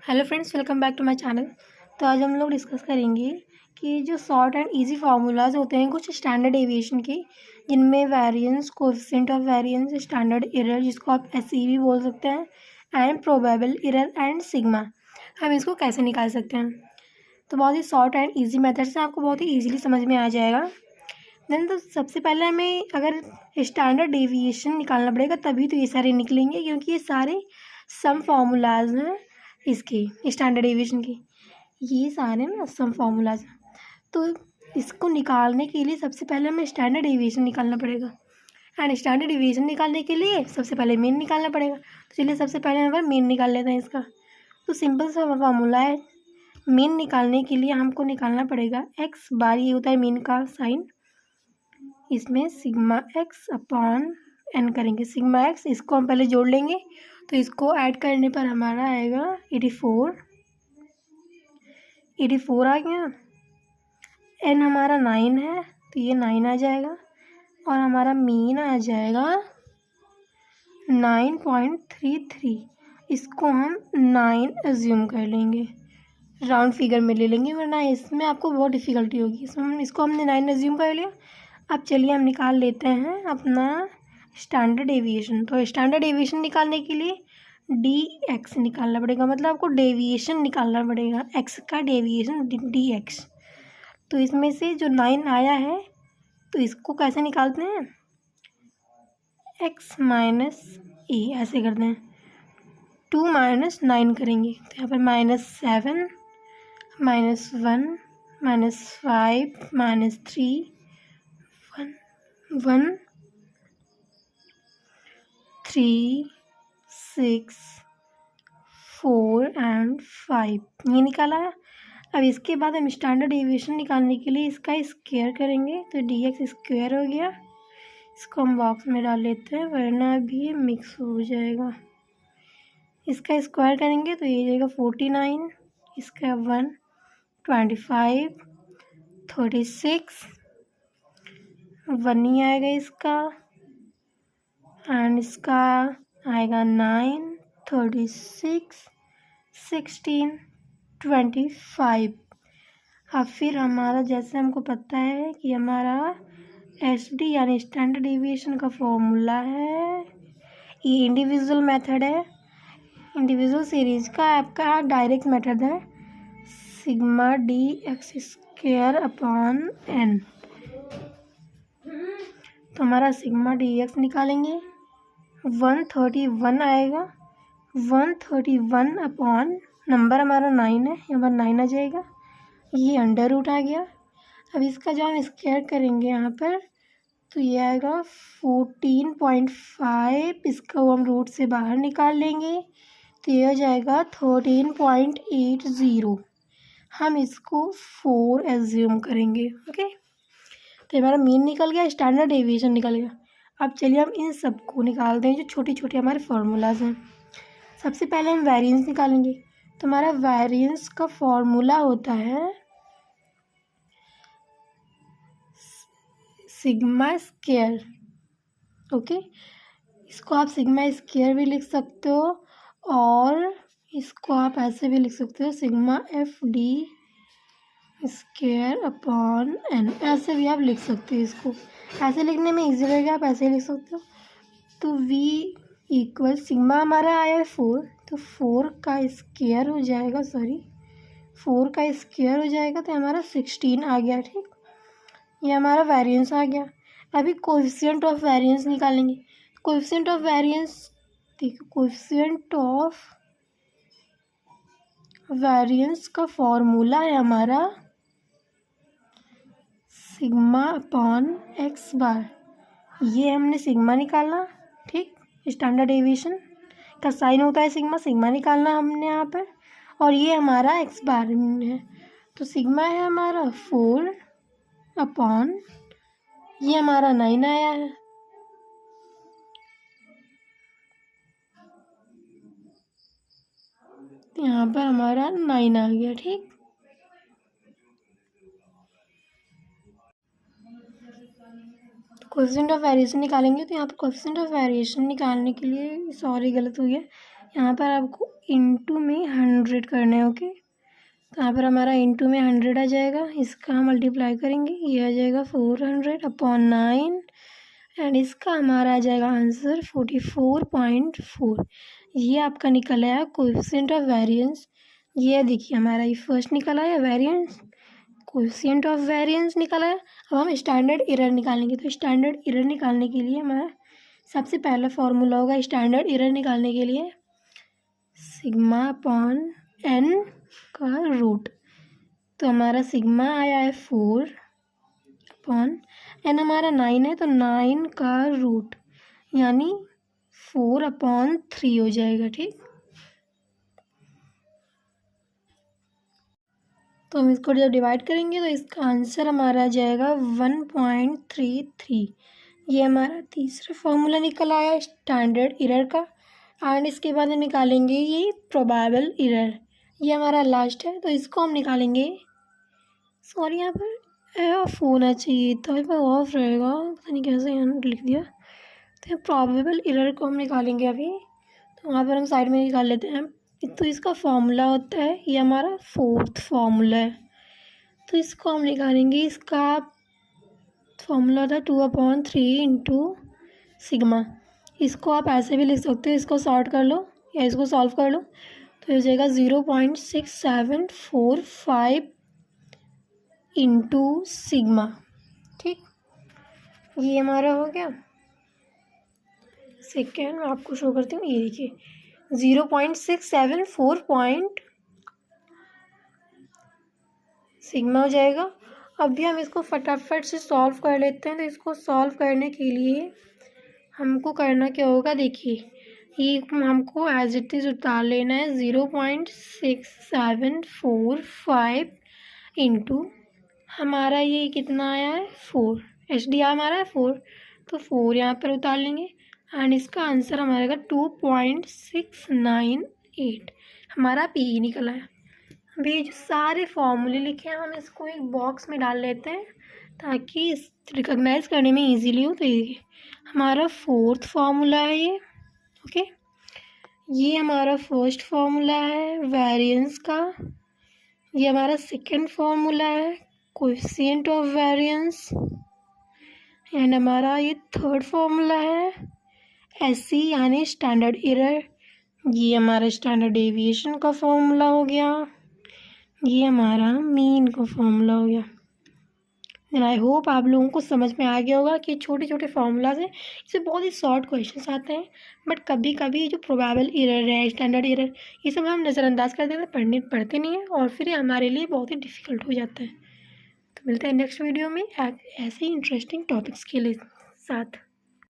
Hello friends, welcome back to my channel. तो आज हम लोग डिस्कस करेंगे कि जो शॉर्ट एंड इजी फार्मूलाज होते हैं कुछ स्टैंडर्ड डेविएशन के, जिनमें variance, coefficient of variance, standard error जिसको आप एसई भी बोल सकते हैं, and probable error and sigma, हम इसको कैसे निकाल सकते हैं। तो बहुत ही शॉर्ट एंड ईजी मेथड से आपको बहुत ही ईजिली समझ में आ जाएगा। देन तो सबसे पहले हमें अगर स्टैंडर्ड डेविएशन निकालना पड़ेगा, तभी तो ये सारे निकलेंगे, क्योंकि ये सारे सम फार्मूलाज हैं इसके स्टैंडर्ड डेविएशन के। ये सारे ना सम फार्मूलाज हैं। तो इसको निकालने के लिए सबसे पहले हमें स्टैंडर्ड डेविएशन निकालना पड़ेगा, एंड स्टैंडर्ड डेविएशन निकालने के लिए सबसे पहले मीन निकालना पड़ेगा। तो चलिए सबसे पहले यहाँ पर मीन निकाल लेते हैं इसका। तो सिंपल सा फार्मूला है, मीन निकालने के लिए हमको निकालना पड़ेगा एक्स बार, ये होता है मीन का साइन, इसमें सिग्मा एक्स अपॉन एन करेंगे। सिग्मा एक्स इसको हम पहले जोड़ लेंगे, तो इसको ऐड करने पर हमारा आएगा 84 आ गया। एन हमारा 9 है, तो ये 9 आ जाएगा, और हमारा मीन आ जाएगा 9.33। इसको हम 9 एज्यूम कर लेंगे, राउंड फिगर में ले लेंगे, वरना इसमें आपको बहुत डिफ़िकल्टी होगी। इसको हमने 9 एज्यूम कर लिया। अब चलिए हम निकाल लेते हैं अपना स्टैंडर्ड डेविएशन। तो स्टैंडर्ड डेविएशन निकालने के लिए डी एक्स निकालना पड़ेगा, मतलब आपको डेविएशन निकालना पड़ेगा, एक्स का डेविएशन डी एक्स। तो इसमें से जो 9 आया है, तो इसको कैसे निकालते हैं, एक्स माइनस ए ऐसे करते हैं, 2 माइनस 9 करेंगे, तो यहाँ पर -7 -1 -5 -3 1 3 6 4 एंड 5 ये निकाला है। अब इसके बाद हम स्टैंडर्ड डेविएशन निकालने के लिए इसका स्क्वायर करेंगे, तो डी एक्स स्क्वायर हो गया। इसको हम बॉक्स में डाल लेते हैं, वरना भी ये मिक्स हो जाएगा। इसका स्क्वायर करेंगे तो ये जाएगा 49, इसका 1 25 36 1 नहीं आएगा इसका, एंड इसका आएगा 9 36 16 25। अब फिर हमारा, जैसे हमको पता है कि हमारा एस डी यानी स्टैंडर्ड डेविएशन का फॉर्मूला है, ये इंडिविजुअल मेथड है, इंडिविजुअल सीरीज का आपका डायरेक्ट मेथड है, sigma D X square upon N. तो हमारा सिग्मा डी एक्स निकालेंगे, 131 आएगा, 131 अपॉन नंबर हमारा 9 है, यहाँ पर 9 आ जाएगा, ये अंडर रूट आ गया। अब इसका जो हम स्क्वायर करेंगे यहाँ पर, तो ये आएगा 14.5, इसका हम रूट से बाहर निकाल लेंगे, तो ये हो जाएगा 13.80। हम इसको 4 एज्यूम करेंगे। ओके, तो हमारा मीन निकल गया, स्टैंडर्ड डेविएशन निकल गया। अब चलिए हम इन सबको निकालते हैं, जो छोटे छोटे हमारे फार्मूलाज हैं। सबसे पहले हम वेरिएंस निकालेंगे, तो हमारा वेरिएंस का फॉर्मूला होता है सिग्मा स्क्वायर। ओके, इसको आप सिग्मा स्क्वायर भी लिख सकते हो, और इसको आप ऐसे भी लिख सकते हो, sigma F D square upon N, ऐसे भी आप लिख सकते हो। इसको ऐसे लिखने में इजी रहेगा, आप ऐसे लिख सकते हो। तो v इक्वल सिग्मा हमारा आया है 4, तो 4 का स्क्वायर हो जाएगा, 4 का स्क्वायर हो जाएगा, तो हमारा 16 आ गया। ठीक, ये हमारा वेरिएंस आ गया। अभी कोएफिशिएंट ऑफ वेरिएंस निकालेंगे। कोएफिशिएंट ऑफ वेरिएंस, देखो कोएफिशिएंट ऑफ वेरिएंस का फॉर्मूला है हमारा सिग्मा अपॉन एक्स बार। ये हमने सिग्मा निकालना, ठीक, स्टैंडर्ड डेविएशन का साइन होता है सिग्मा, सिग्मा निकालना हमने यहाँ पर, और ये हमारा एक्स बार है। तो सिग्मा है हमारा 4 अपॉन, ये हमारा 9 आया है, तो यहाँ पर हमारा 9 आ गया। ठीक, कोएफिशिएंट ऑफ वेरिएशन निकालेंगे, तो यहाँ पर कोएफिशिएंट ऑफ वेरिएशन निकालने के लिए, सॉरी गलत हो गया, यहाँ पर आपको इंटू में 100 करना है। ओके, तो यहाँ पर हमारा इंटू में 100 आ जाएगा, इसका मल्टीप्लाई करेंगे, ये आ जाएगा 400/9 एंड इसका हमारा आ जाएगा आंसर 44.4। ये आपका निकल आया कोएफिशिएंट ऑफ वेरिएंस। ये देखिए हमारा ये फर्स्ट निकल आया वेरिएंस, कोएफिशिएंट ऑफ वेरिएंस निकल आया। अब हम स्टैंडर्ड एरर निकालेंगे। तो स्टैंडर्ड एरर निकालने के लिए हमारा सबसे पहला फॉर्मूला होगा स्टैंडर्ड एरर निकालने के लिए सिग्मा अपॉन n का रूट। तो हमारा सिग्मा आया है 4 अपॉन n हमारा 9 है, तो 9 का रूट यानी 4/3 हो जाएगा। ठीक, तो हम इसको जब डिवाइड करेंगे तो इसका आंसर हमारा आ जाएगा 1.33। ये हमारा तीसरा फॉर्मूला निकल आया स्टैंडर्ड एरर का। एंड इसके बाद हम निकालेंगे ये प्रोबेबल एरर। ये हमारा लास्ट है, तो इसको हम निकालेंगे। सॉरी, यहाँ पर ऑफ होना चाहिए था, यहाँ पर ऑफ रहेगा, पता नहीं कैसे यहाँ लिख दिया। तो प्रोबेबल एरर को हम निकालेंगे अभी। तो वहाँ पर हम साइड में निकाल लेते हैं। तो इसका फॉर्मूला होता है, ये हमारा फोर्थ फॉर्मूला है, तो इसको हम निकालेंगे। इसका फॉर्मूला था 2/3 इंटू सिग्मा। इसको आप ऐसे भी लिख सकते हो, इसको सॉर्ट कर लो या इसको सॉल्व कर लो, तो हो जाएगा 0.6745 इंटू सिग्मा। ठीक, ये हमारा हो गया। सेकेंड मैं आपको शो करती हूँ, ये देखिए 0.674 सिग्मा हो जाएगा। अभी हम इसको फटाफट से सॉल्व कर लेते हैं। तो इसको सॉल्व करने के लिए हमको करना क्या होगा, देखिए ये हमको एज इट इज़ उतार लेना है। 0.6745 इंटू हमारा ये कितना आया है 4, HD हमारा है 4, तो 4 यहाँ पर उतार लेंगे एंड इसका आंसर हमारा आएगा 2.698। हमारा PE निकला है। अभी जो सारे फॉर्मूले लिखे हैं हम इसको एक बॉक्स में डाल लेते हैं ताकि इस रिकॉग्नाइज करने में इजीली हो। तो ये हमारा फोर्थ फार्मूला है ये। ओके, ये हमारा फर्स्ट फार्मूला है वेरिएंस का। ये हमारा सेकंड फार्मूला है कोएफिशिएंट ऑफ वेरिएंस एंड हमारा ये थर्ड फार्मूला है SE यानी स्टैंडर्ड एरर। ये हमारा स्टैंडर्ड डेविएशन का फॉर्मूला हो गया। ये हमारा मीन का फॉर्मूला हो गया। एंड आई होप आप लोगों को समझ में आ गया होगा कि छोटे छोटे फार्मूलाज हैं, इससे बहुत ही शॉर्ट क्वेश्चंस आते हैं, बट कभी कभी जो प्रोबेबल एरर है, स्टैंडर्ड एरर, ये सब हम नज़रअंदाज कर देते हैं, पढ़ते नहीं हैं और फिर हमारे लिए बहुत ही डिफ़िकल्ट हो जाता है। तो मिलते हैं नेक्स्ट वीडियो में ऐसे ही इंटरेस्टिंग टॉपिक्स के लिए साथ।